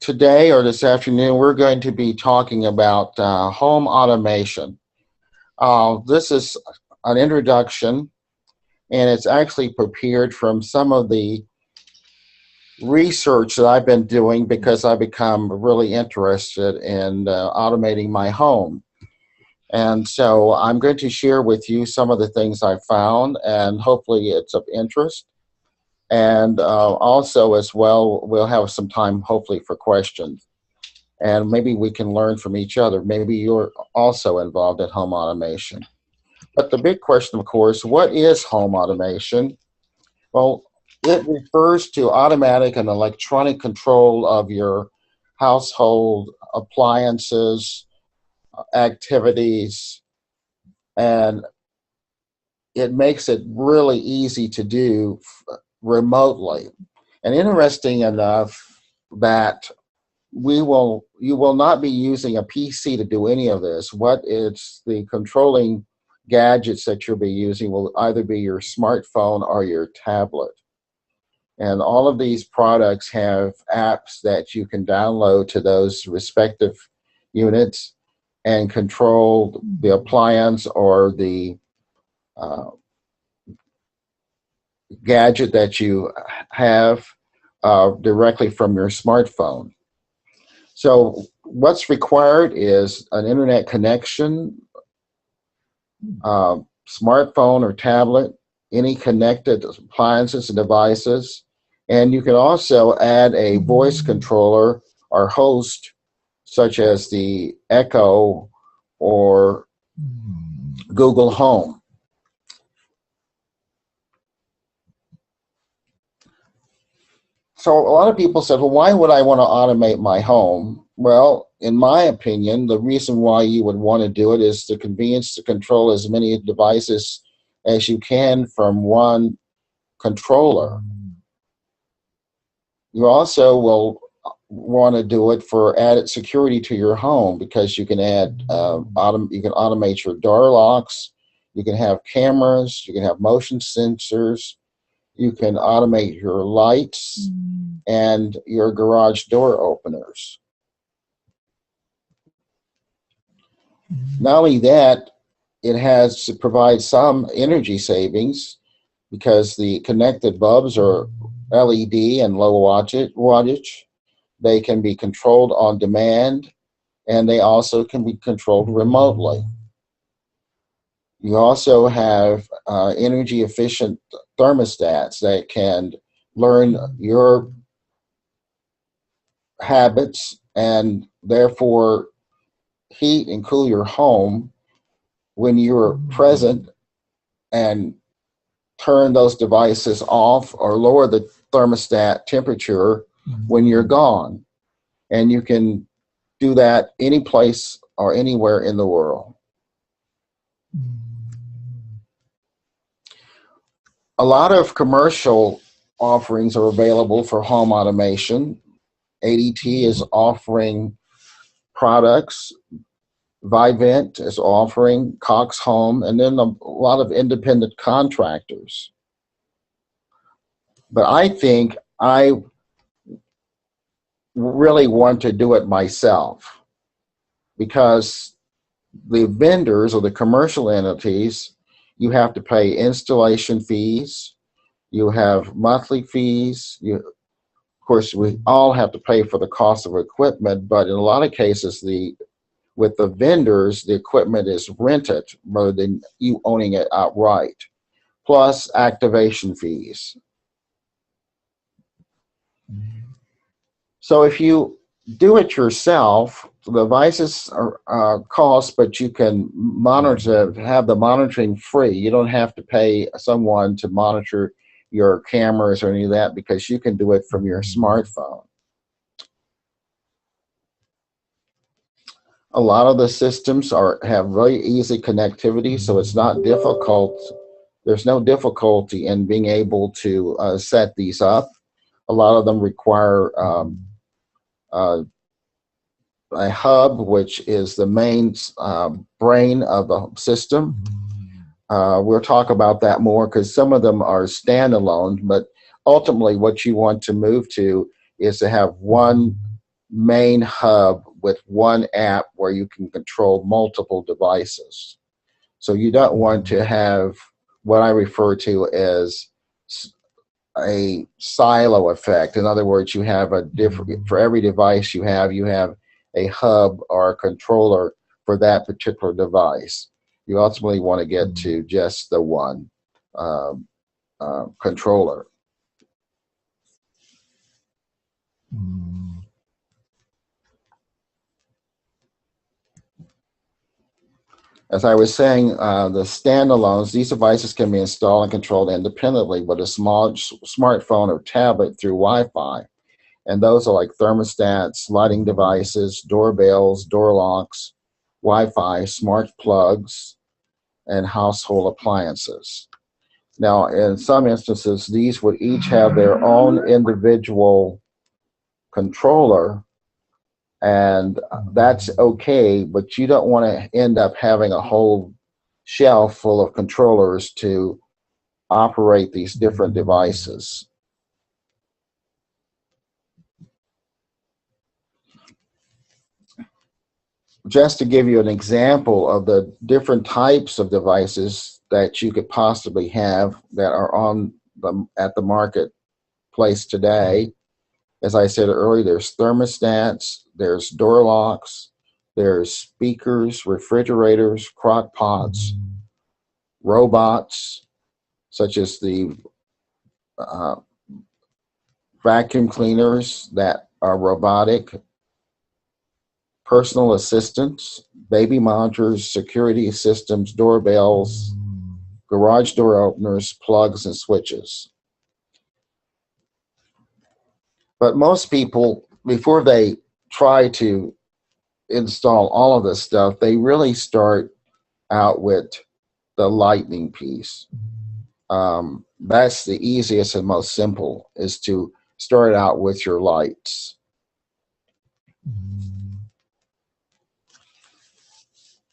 Today or this afternoon, we're going to be talking about home automation. This is an introduction, and it's actually prepared from some of the research that I've been doing because I've become really interested in automating my home. And so I'm going to share with you some of the things I found, and hopefully it's of interest. And also, as well, we'll have some time, hopefully, for questions. And maybe we can learn from each other. Maybe you're also involved in home automation. But the big question, of course, what is home automation? Well, it refers to automatic and electronic control of your household appliances, activities, and it makes it really easy to do remotely. And interesting enough that you will not be using a PC to do any of this. What it's the controlling gadgets that you'll be using will either be your smartphone or your tablet. And all of these products have apps that you can download to those respective units and control the appliance or the gadget that you have directly from your smartphone. So what's required is an internet connection, smartphone or tablet, any connected appliances and devices, and you can also add a voice controller or host such as the Echo or Google Home. So a lot of people said, well, why would I want to automate my home? Well, in my opinion, the reason why you would want to do it is the convenience to control as many devices as you can from one controller. You also will want to do it for added security to your home because you can add, you can automate your door locks, you can have cameras, you can have motion sensors, you can automate your lights and your garage door openers. Not only that, it provides some energy savings because the connected bulbs are LED and low wattage. They can be controlled on demand, and they also can be controlled remotely. You also have energy efficient thermostats that can learn your habits and therefore heat and cool your home when you're present and turn those devices off or lower the thermostat temperature when you're gone. And you can do that any place or anywhere in the world. A lot of commercial offerings are available for home automation. ADT is offering products, Vivint is offering, Cox Home, and then a lot of independent contractors. But I think I really want to do it myself because the vendors or the commercial entities, you have to pay installation fees, you have monthly fees, of course we all have to pay for the cost of equipment, but in a lot of cases with the vendors, the equipment is rented rather than you owning it outright, plus activation fees. So if you do it yourself, the devices are cost, but you can have the monitoring free. You don't have to pay someone to monitor your cameras or any of that because you can do it from your smartphone. A lot of the systems have very easy connectivity, so it's not difficult. There's no difficulty in being able to set these up. A lot of them require a hub, which is the main brain of the system. We'll talk about that more because some of them are standalone, but ultimately what you want to move to is to have one main hub with one app where you can control multiple devices. So you don't want to have what I refer to as a silo effect. In other words, you have a different, for every device you have a hub or a controller for that particular device. You ultimately want to get to just the one controller. As I was saying, the standalones, these devices can be installed and controlled independently with a small smartphone or tablet through Wi-Fi. And those are like thermostats, lighting devices, doorbells, door locks, Wi-Fi, smart plugs, and household appliances. Now, in some instances, these would each have their own individual controller, and that's okay, but you don't want to end up having a whole shelf full of controllers to operate these different devices. Just to give you an example of the different types of devices that you could possibly have that are on at the marketplace today, as I said earlier, there's thermostats, there's door locks, there's speakers, refrigerators, crock pots, robots, such as the vacuum cleaners that are robotic, personal assistants, baby monitors, security systems, doorbells, garage door openers, plugs, and switches. But most people, before they try to install all of this stuff, they really start out with the lightning piece. That's the easiest and most simple, is to start out with your lights.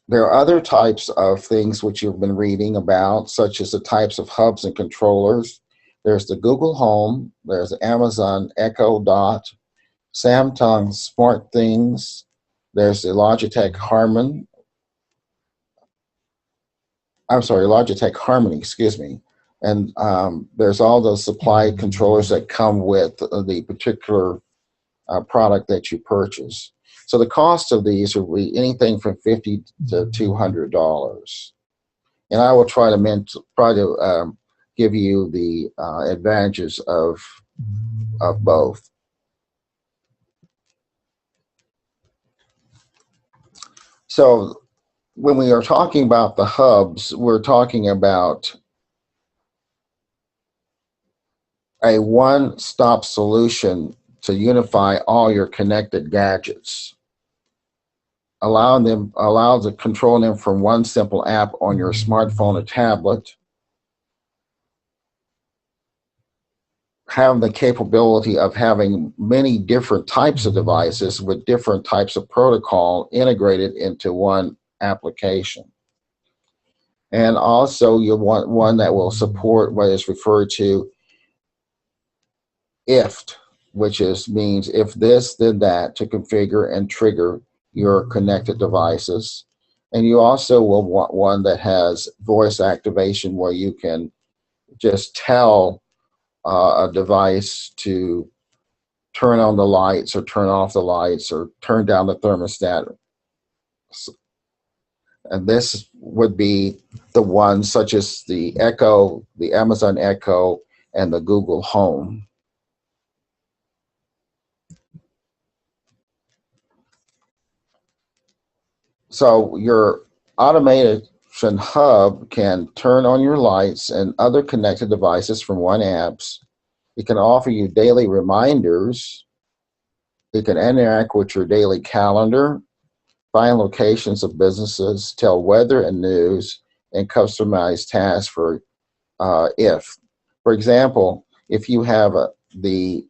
There are other types of things which you've been reading about, such as the types of hubs and controllers. There's the Google Home, there's Amazon Echo Dot, Samsung Smart Things, there's the Logitech Harmony, excuse me. And there's all those supply controllers that come with the particular product that you purchase. So the cost of these will be anything from $50 to $200. And I will try to give you the advantages of both. So when we are talking about the hubs, we're talking about a one-stop solution to unify all your connected gadgets. Allow to control them from one simple app on your smartphone or tablet. Have the capability of having many different types of devices with different types of protocol integrated into one application. And also you want one that will support what is referred to if, which means if this, then that, to configure and trigger your connected devices. And you also will want one that has voice activation, where you can just tell a device to turn on the lights or turn off the lights or turn down the thermostat. And this would be the ones such as the Echo, the Amazon Echo, and the Google Home. So your automation hub can turn on your lights and other connected devices from one app. It can offer you daily reminders. It can interact with your daily calendar, find locations of businesses, tell weather and news, and customize tasks for if. For example, if you have the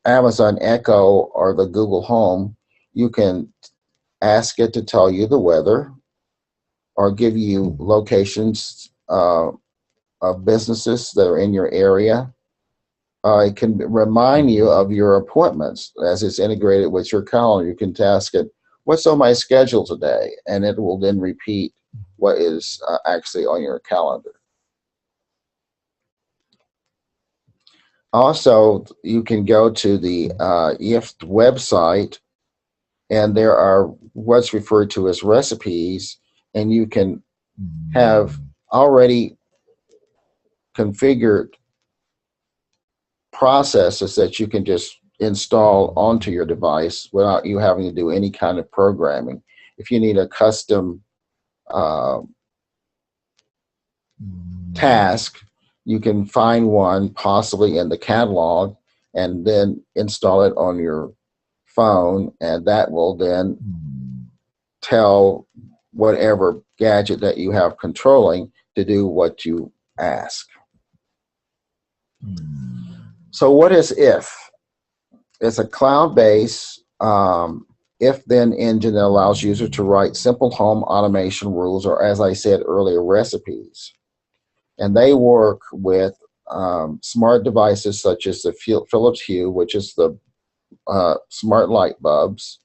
Amazon Echo or the Google Home, you can ask it to tell you the weather or give you locations of businesses that are in your area. it can remind you of your appointments as it's integrated with your calendar. You can task it, what's on my schedule today? And it will then repeat what is actually on your calendar. Also, you can go to the IFT website, and there are what's referred to as recipes, and you can have already configured processes that you can just install onto your device without you having to do any kind of programming. If you need a custom task, you can find one possibly in the catalog and then install it on your phone, and that will then tell whatever gadget that you have controlling to do what you ask. So what is IF? It's a cloud-based if-then engine that allows users to write simple home automation rules, or as I said earlier, recipes. And they work with smart devices such as the Philips Hue, which is the smart light bulbs.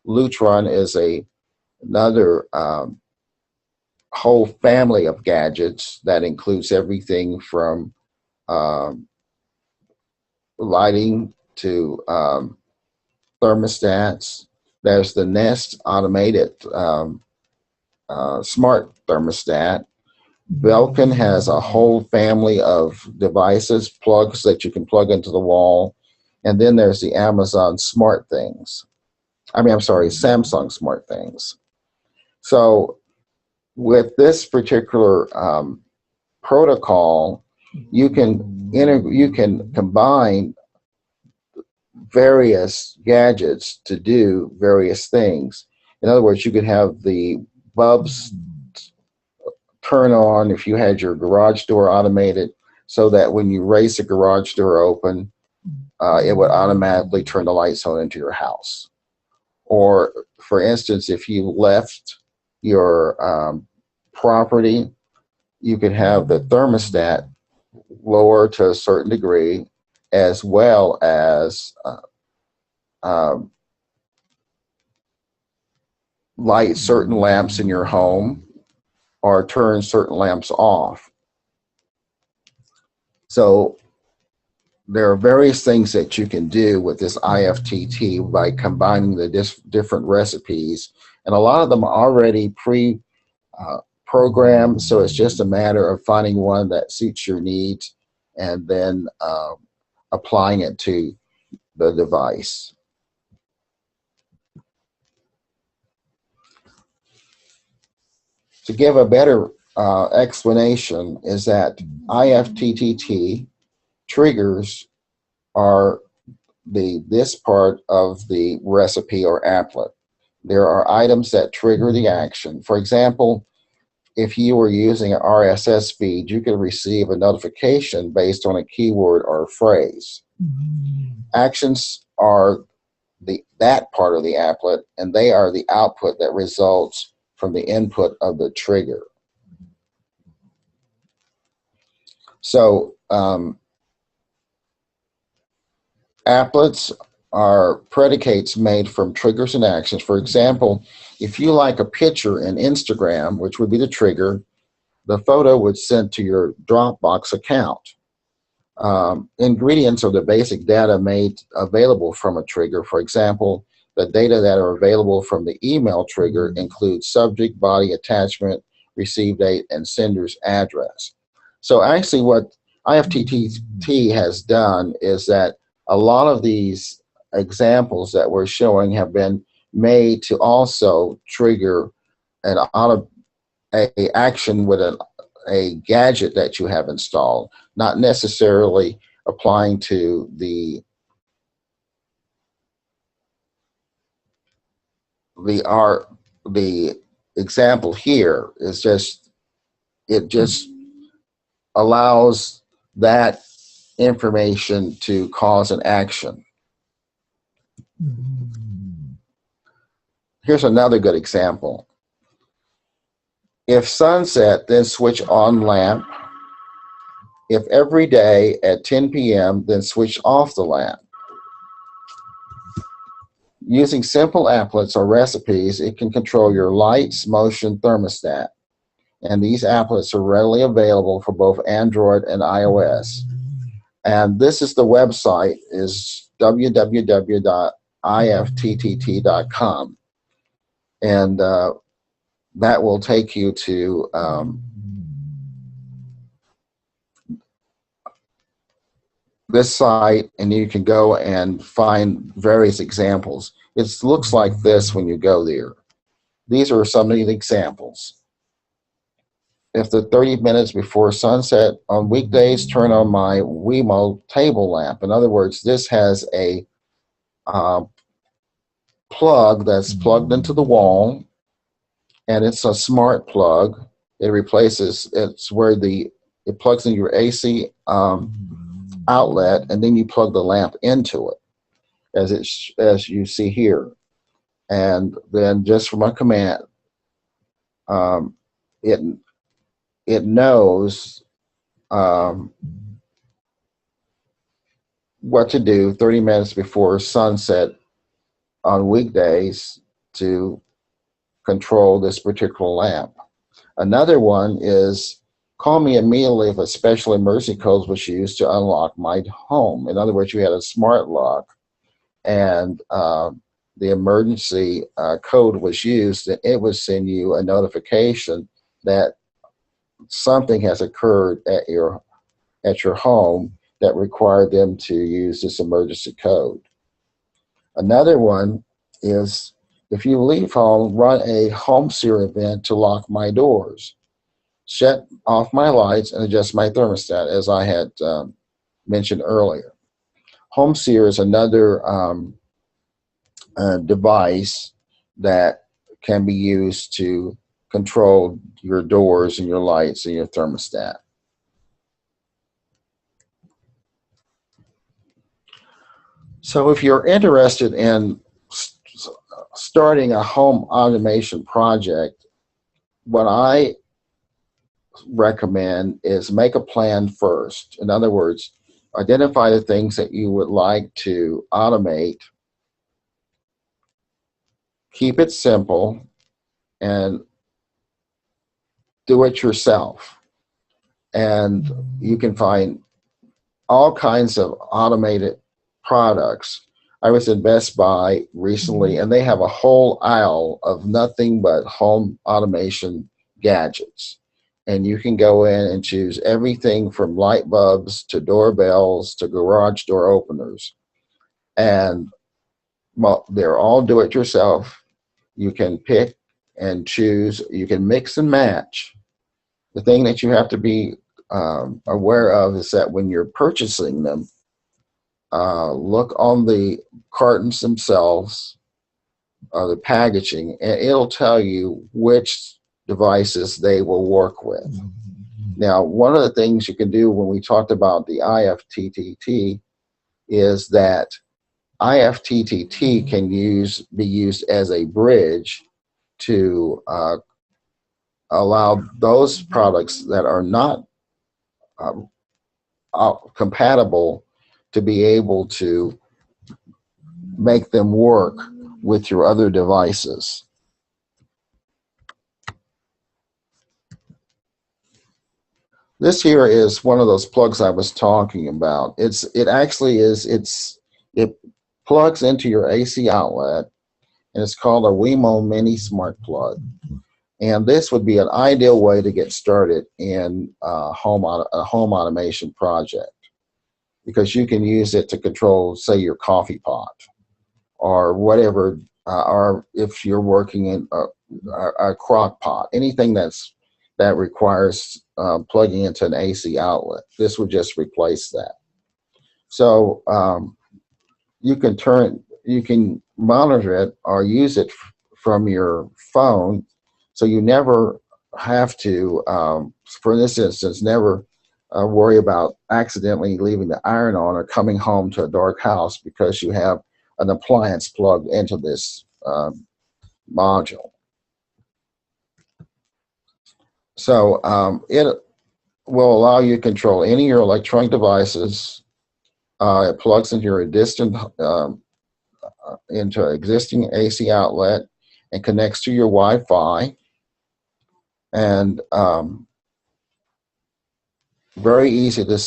Lutron is another whole family of gadgets that includes everything from lighting to thermostats. There's the Nest automated smart thermostat. Belkin has a whole family of devices, plugs that you can plug into the wall. And then there's the Amazon Smart Things. Samsung Smart Things. So with this particular protocol, you can combine various gadgets to do various things. In other words, you could have the bulbs turn on if you had your garage door automated, so that when you raise the garage door open, it would automatically turn the lights on into your house. Or, for instance, if you left your property, you could have the thermostat lower to a certain degree, as well as light certain lamps in your home or turn certain lamps off. So there are various things that you can do with this IFTT by combining the different recipes, and a lot of them are already pre-programmed, so it's just a matter of finding one that suits your needs and then applying it to the device. To give a better explanation is that IFTTT triggers are this part of the recipe or applet. There are items that trigger the action. For example, if you were using an RSS feed, you could receive a notification based on a keyword or a phrase. Actions are that part of the applet, and they are the output that results from the input of the trigger. So applets are predicates made from triggers and actions. For example, if you like a picture in Instagram, which would be the trigger, the photo would send to your Dropbox account. Ingredients are the basic data made available from a trigger. For example, the data that are available from the email trigger includes subject, body, attachment, receive date, and sender's address. So actually what IFTTT has done is that a lot of these examples that we're showing have been made to also trigger an action with a gadget that you have installed, not necessarily applying to the example here. Is just, it just allows that information to cause an action. Here's another good example. If sunset, then switch on lamp. If every day at 10 p.m., then switch off the lamp. Using simple applets or recipes, it can control your lights, motion, thermostat. And these applets are readily available for both Android and iOS. And this is the website, is www.ifttt.com. And that will take you to this site, and you can go and find various examples. It looks like this when you go there. These are some of the examples. After 30 minutes before sunset on weekdays, turn on my Wemo table lamp. In other words, this has a plug that's plugged into the wall, and it's a smart plug. It replaces, it's where it plugs in your AC outlet, and then you plug the lamp into it, as you see here. And then just from a command, it knows what to do 30 minutes before sunset on weekdays to control this particular lamp. Another one is, call me immediately if a special emergency code was used to unlock my home. In other words, you had a smart lock, and the emergency code was used, and it would send you a notification that something has occurred at your home that required them to use this emergency code. Another one is, if you leave home, run a home seer event to lock my doors, shut off my lights, and adjust my thermostat, as I had mentioned earlier. Home seer is another device that can be used to control your doors and your lights and your thermostat. So if you're interested in starting a home automation project, what I recommend is make a plan first. In other words, identify the things that you would like to automate, keep it simple, and do it yourself. And you can find all kinds of automated products. I was in Best Buy recently, and they have a whole aisle of nothing but home automation gadgets. And you can go in and choose everything from light bulbs to doorbells to garage door openers. And well, they're all do-it-yourself. You can pick and choose. You can mix and match. The thing that you have to be aware of is that when you're purchasing them, look on the cartons themselves, the packaging, and it'll tell you which devices they will work with. Now, one of the things you can do when we talked about the IFTTT is that IFTTT can be used as a bridge to allow those products that are not compatible to be able to make them work with your other devices. This here is one of those plugs I was talking about. It plugs into your AC outlet, and it's called a Wemo Mini Smart Plug. And this would be an ideal way to get started in a home automation project, because you can use it to control, say, your coffee pot or whatever, or if you're working in a crock pot, anything that requires plugging into an AC outlet. This would just replace that. So you can monitor it or use it from your phone, so you never have to, for this instance, never worry about accidentally leaving the iron on or coming home to a dark house because you have an appliance plugged into this module. So will allow you to control any of your electronic devices. It plugs into your into an existing AC outlet and connects to your Wi-Fi. And very easy to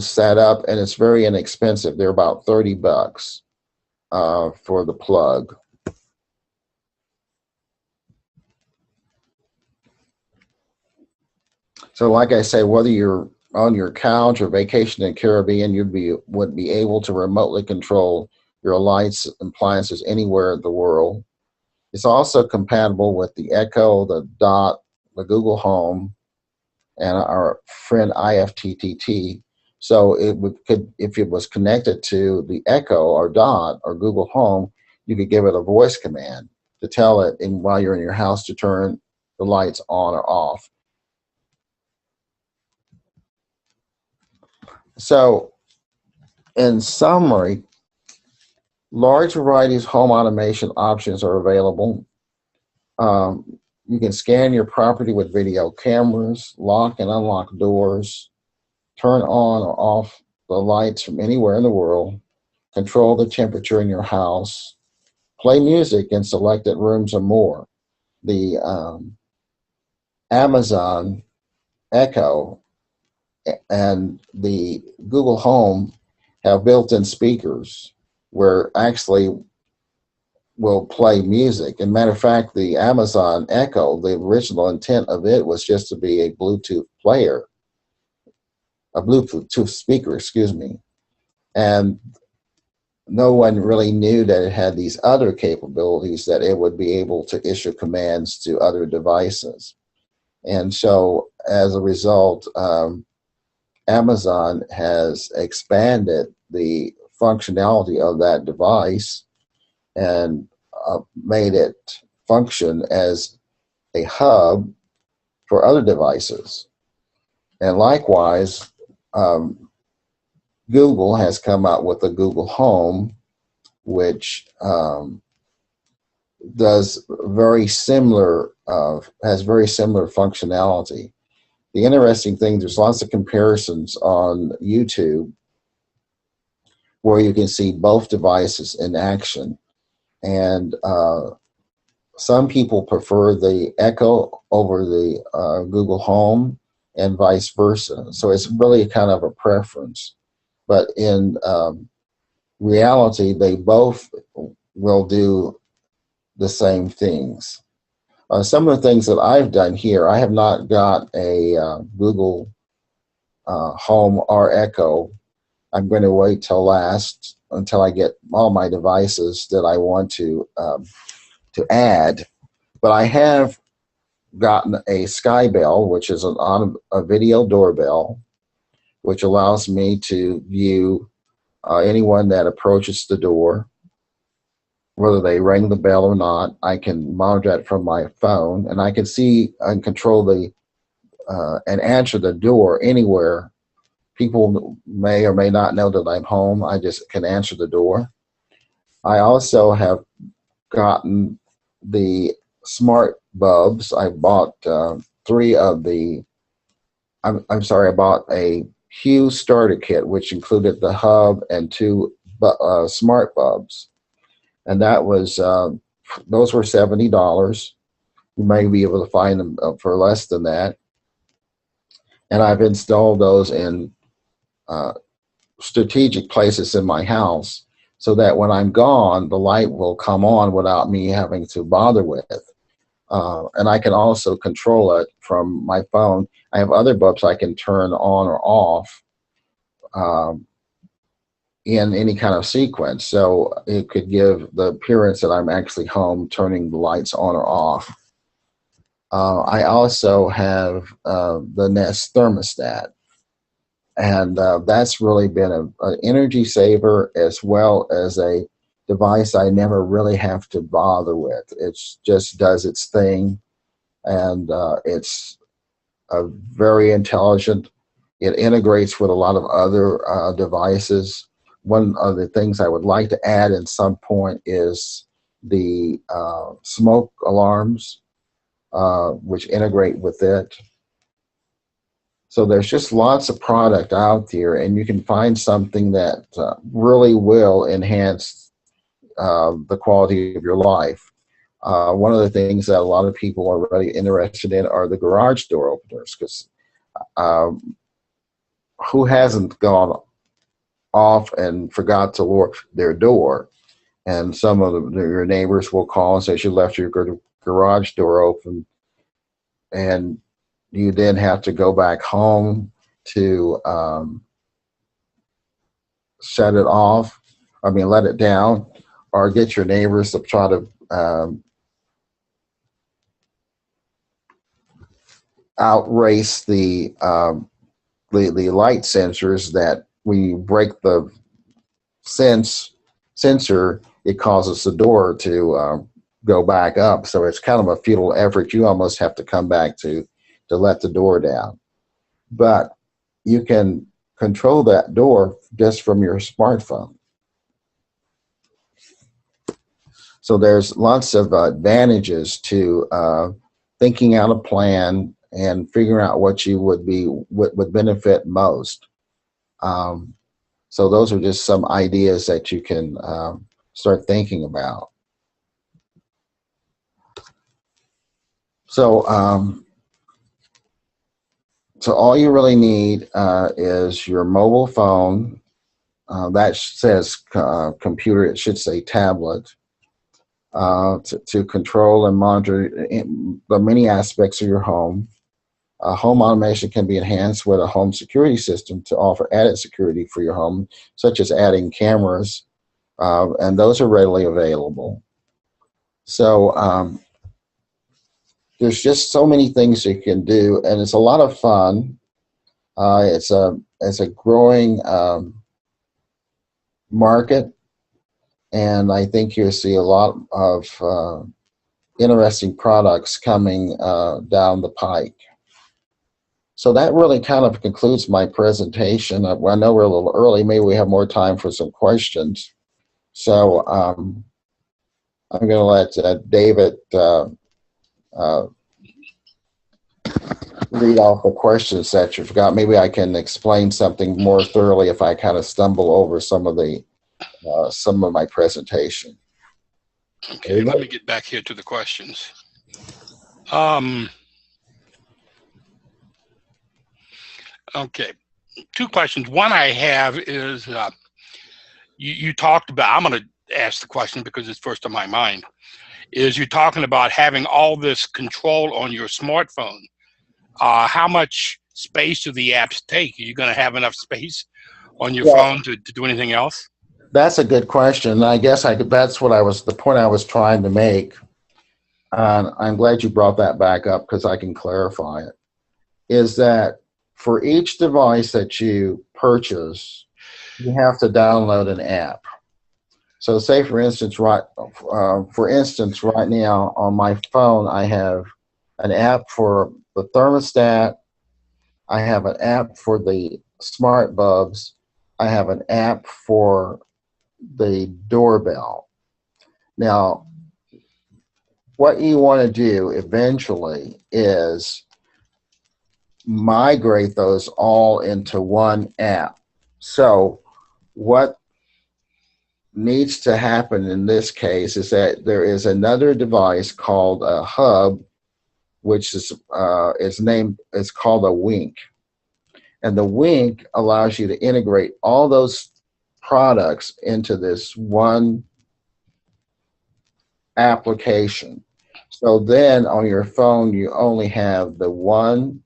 set up, and it's very inexpensive. They're about $30 for the plug. So like I say, whether you're on your couch or vacation in the Caribbean, would be able to remotely control your lights and appliances anywhere in the world. It's also compatible with the Echo, the Dot, the Google Home, and our friend IFTTT. So if it was connected to the Echo or Dot or Google Home, you could give it a voice command to tell it while you're in your house to turn the lights on or off. So in summary, large varieties of home automation options are available. You can scan your property with video cameras, lock and unlock doors, turn on or off the lights from anywhere in the world, control the temperature in your house, play music in selected rooms or more. The Amazon Echo and the Google Home have built-in speakers where actually will play music. As a matter of fact, the Amazon Echo, the original intent of it was just to be a Bluetooth player, a Bluetooth speaker, excuse me. And no one really knew that it had these other capabilities, that it would be able to issue commands to other devices. And so as a result, Amazon has expanded the functionality of that device and made it function as a hub for other devices. And likewise, Google has come out with a Google Home, which does very similar, has very similar functionality. The interesting thing, there's lots of comparisons on YouTube where you can see both devices in action. And some people prefer the Echo over the Google Home and vice versa. So it's really kind of a preference. But in reality, they both will do the same things. Some of the things that I've done here, I have not got a Google Home or Echo. I'm going to wait until I get all my devices that I want to add. But I have gotten a Sky Bell, which is a video doorbell, which allows me to view anyone that approaches the door, whether they ring the bell or not. I can monitor that from my phone, and I can see and control and answer the door anywhere. People may or may not know that I'm home. I just can answer the door. I also have gotten the smart bulbs. I bought three of the, I'm sorry, I bought a Hue starter kit, which included the hub and two smart bulbs. And that was, those were $70. You may be able to find them for less than that. And I've installed those in strategic places in my house so that when I'm gone, the light will come on without me having to bother with it. And I can also control it from my phone. I have other bulbs I can turn on or off in any kind of sequence. So it could give the appearance that I'm actually home, turning the lights on or off. I also have the Nest thermostat. And that's really been an energy saver, as well as a device I never really have to bother with. It just does its thing, and it's very intelligent. It integrates with a lot of other devices. One of the things I would like to add at some point is the smoke alarms, which integrate with it. So there's just lots of product out there, and you can find something that really will enhance the quality of your life. One of the things that a lot of people are really interested in are the garage door openers, because who hasn't gone off and forgot to lock their door? And some of your neighbors will call and say you left your garage door open, and you then have to go back home to shut it off. I mean, let it down, or get your neighbors to try to outrace the light sensors, that when you break the sensor, it causes the door to go back up. So it's kind of a futile effort. You almost have to come back to let the door down. But you can control that door just from your smartphone. So there's lots of advantages to thinking out a plan and figuring out what you would benefit most. So those are just some ideas that you can start thinking about. So so all you really need is your mobile phone. That says computer, it should say tablet, to control and monitor the many aspects of your home. Home automation can be enhanced with a home security system to offer added security for your home, such as adding cameras, and those are readily available. So there's just so many things you can do, and it's a lot of fun. It's a growing market, and I think you'll see a lot of interesting products coming down the pike. So that really kind of concludes my presentation. I know we're a little early. Maybe we have more time for some questions. So I'm going to let David read off the questions that you forgot. Maybe I can explain something more thoroughly if I kind of stumble over some of my presentation. Okay, let me get back here to the questions. Okay, two questions. One I have is you talked about, I'm going to ask the question because it's first on my mind, is you're talking about having all this control on your smartphone. How much space do the apps take? Are you going to have enough space on your phone to do anything else? That's a good question. I guess that's the point I was trying to make. I'm glad you brought that back up because I can clarify it. Is that for each device that you purchase, you have to download an app. So say for instance right now on my phone, I have an app for the thermostat, I have an app for the smart bulbs, I have an app for the doorbell. Now, what you want to do eventually is migrate those all into one app. So what needs to happen in this case is that there is another device called a hub, which is called a Wink. And the Wink allows you to integrate all those products into this one application. So then on your phone, you only have the one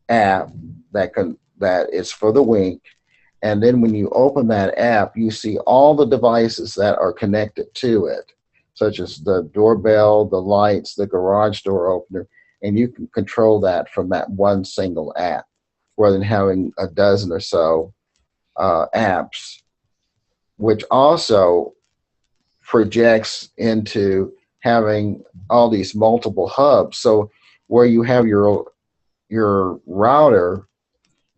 app that is for the Wink. And then when you open that app, you see all the devices that are connected to it, such as the doorbell, the lights, the garage door opener, and you can control that from that one single app, rather than having a dozen or so apps, which also projects into having all these multiple hubs. So where you have your router,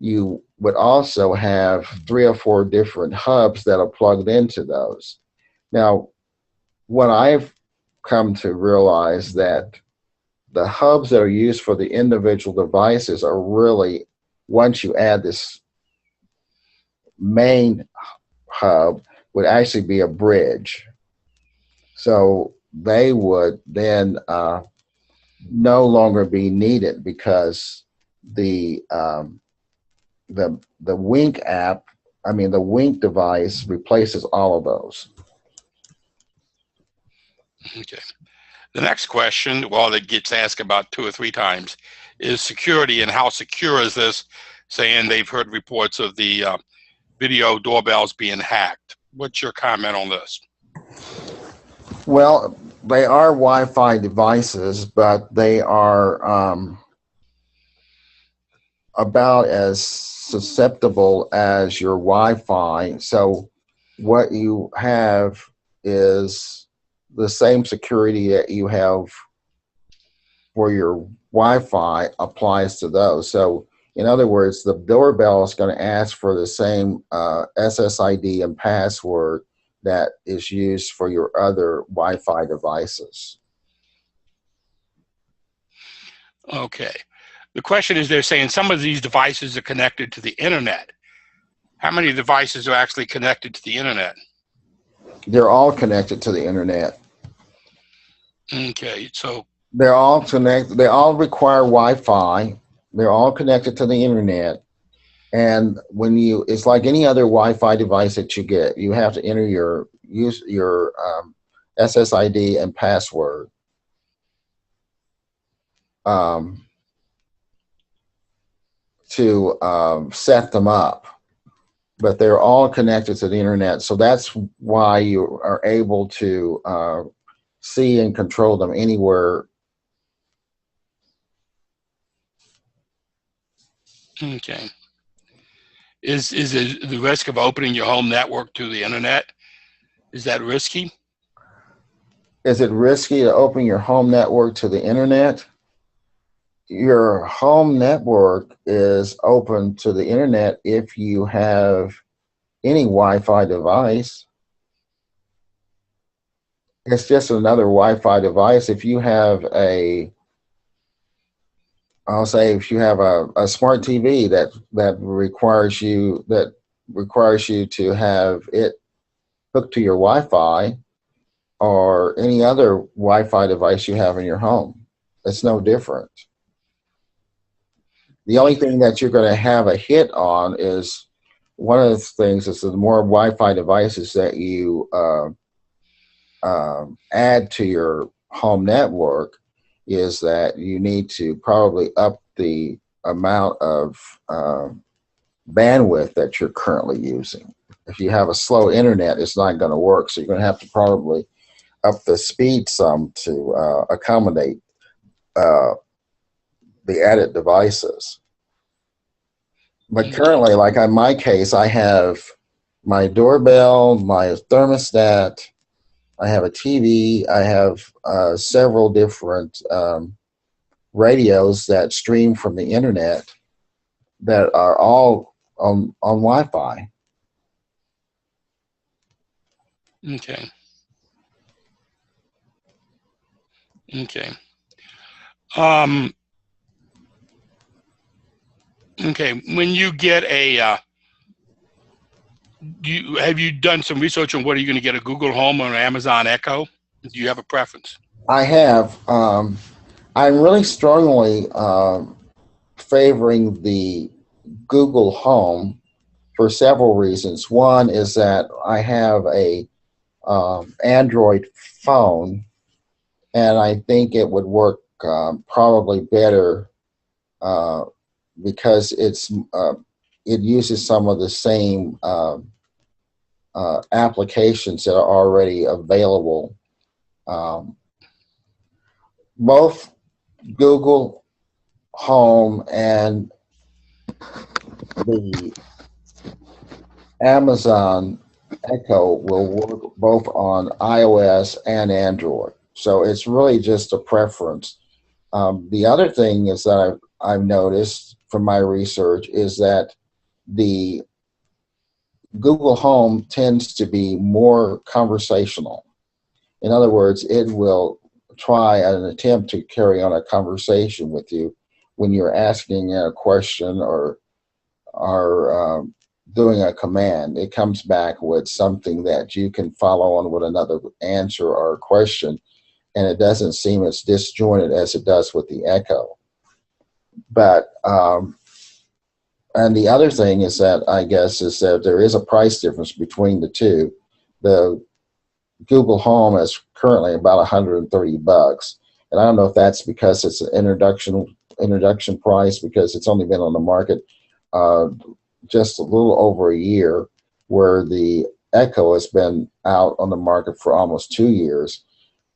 you would also have 3 or 4 different hubs that are plugged into those. Now, what I've come to realize that the hubs that are used for the individual devices are really once you add this main hub, would actually be a bridge. So they would then no longer be needed because the Wink app, the Wink device replaces all of those. Okay. The next question, well, that gets asked about 2 or 3 times, is security, and how secure is this? Saying they've heard reports of the video doorbells being hacked. What's your comment on this? Well, they are Wi-Fi devices, but they are about as susceptible as your Wi-Fi. So what you have is the same security that you have for your Wi-Fi applies to those. So in other words, the doorbell is going to ask for the same SSID and password that is used for your other Wi-Fi devices. Okay. The question is, they're saying some of these devices are connected to the internet. How many devices are actually connected to the internet? They're all connected to the internet. Okay, so they're all connected. They all require Wi-Fi. They're all connected to the internet. And when it's like any other Wi-Fi device that you get, you have to enter your SSID and password. To set them up, but they're all connected to the internet. So that's why you are able to see and control them anywhere. Okay. Is the risk of opening your home network to the internet, is that risky? Is it risky to open your home network to the internet? Your home network is open to the internet if you have any Wi-Fi device. It's just another Wi-Fi device. If you have I'll say if you have a smart TV that requires you to have it hooked to your Wi-Fi, or any other Wi-Fi device you have in your home, it's no different. The only thing that you're going to have a hit on is, one of the things is, the more Wi-Fi devices that you add to your home network, is that you need to probably up the amount of bandwidth that you're currently using. If you have a slow internet, it's not going to work. So you're going to have to probably up the speed some to accommodate the added devices. But currently, like in my case, I have my doorbell, my thermostat, I have a TV, I have several different radios that stream from the internet that are all on Wi-Fi. Okay. Okay. Okay. When you get a, have you done some research on what are you going to get, a Google Home or an Amazon Echo? Do you have a preference? I have. I'm really strongly favoring the Google Home for several reasons. One is that I have a Android phone, and I think it would work probably better because it uses some of the same applications that are already available. Both Google Home and the Amazon Echo will work both on iOS and Android. So it's really just a preference. The other thing is that I've noticed from my research is that the Google Home tends to be more conversational. In other words, it will try an attempt to carry on a conversation with you when you're asking a question or are doing a command, it comes back with something that you can follow on with another answer or question, and it doesn't seem as disjointed as it does with the Echo. But and the other thing is that, I guess, is that there is a price difference between the two. The Google Home is currently about $130, and I don't know if that's because it's an introduction price, because it's only been on the market just a little over a year, where the Echo has been out on the market for almost 2 years.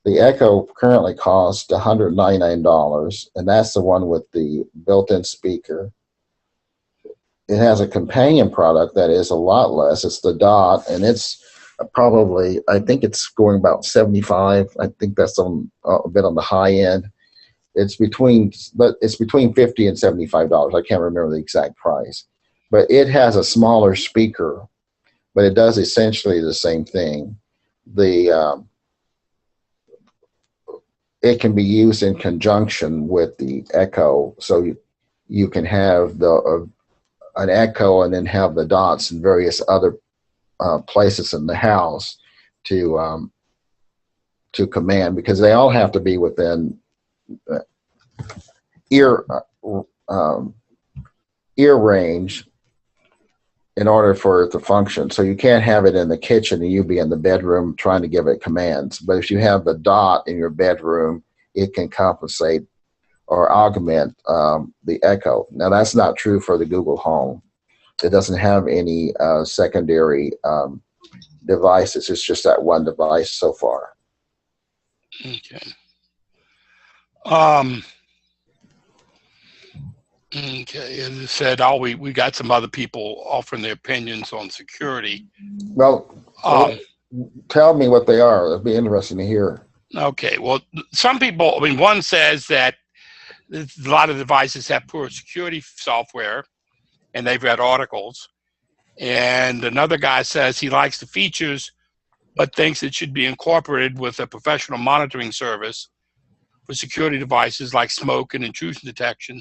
The Echo currently costs $199, and that's the one with the built-in speaker. It has a companion product that is a lot less. It's the Dot, and it's probably, I think it's going about 75. I think that's on a bit on the high end. It's between $50 and $75. I can't remember the exact price, but it has a smaller speaker, but it does essentially the same thing. It can be used in conjunction with the Echo, so you can have an Echo and then have the Dots in various other places in the house to command, because they all have to be within ear range in order for it to function. So you can't have it in the kitchen and you be in the bedroom trying to give it commands. But if you have the Dot in your bedroom, it can compensate or augment the Echo. Now, that's not true for the Google Home. It doesn't have any secondary devices. It's just that one device so far. Okay. Okay, as I said, we got some other people offering their opinions on security. Well, tell me what they are. It'd be interesting to hear. Okay, well, some people, I mean, one says that a lot of devices have poor security software, and they've read articles. And another guy says he likes the features, but thinks it should be incorporated with a professional monitoring service for security devices like smoke and intrusion detection,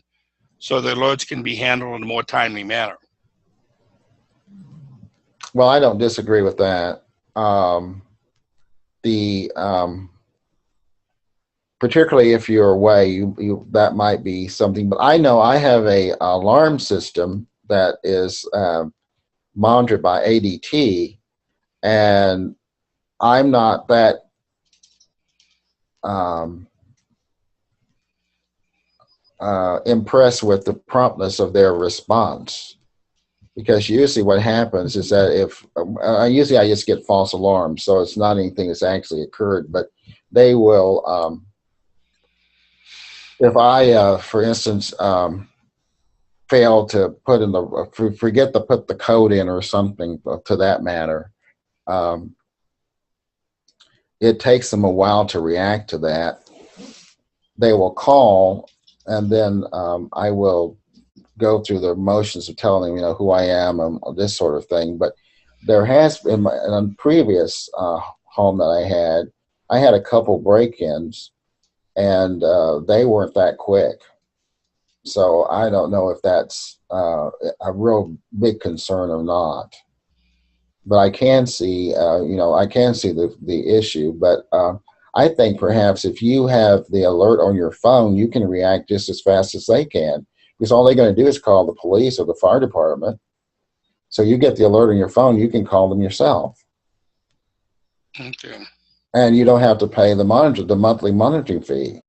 so the alerts can be handled in a more timely manner. Well, I don't disagree with that. Particularly if you're away, that might be something. But I know I have a alarm system that is monitored by ADT, and I'm not that impressed with the promptness of their response, because usually what happens is that if usually I just get false alarms, so it's not anything that's actually occurred, but they will if I for instance fail to put in forget to put the code in or something to that matter, it takes them a while to react to that. They will call, and then I will go through the motions of telling them, who I am and this sort of thing. But there has been, in a previous home that I had a couple break-ins, and they weren't that quick. So I don't know if that's a real big concern or not. But I can see, I can see the issue. But I think perhaps if you have the alert on your phone, you can react just as fast as they can, because all they're going to do is call the police or the fire department. So you get the alert on your phone, you can call them yourself. Okay. And you don't have to pay the monthly monitoring fee.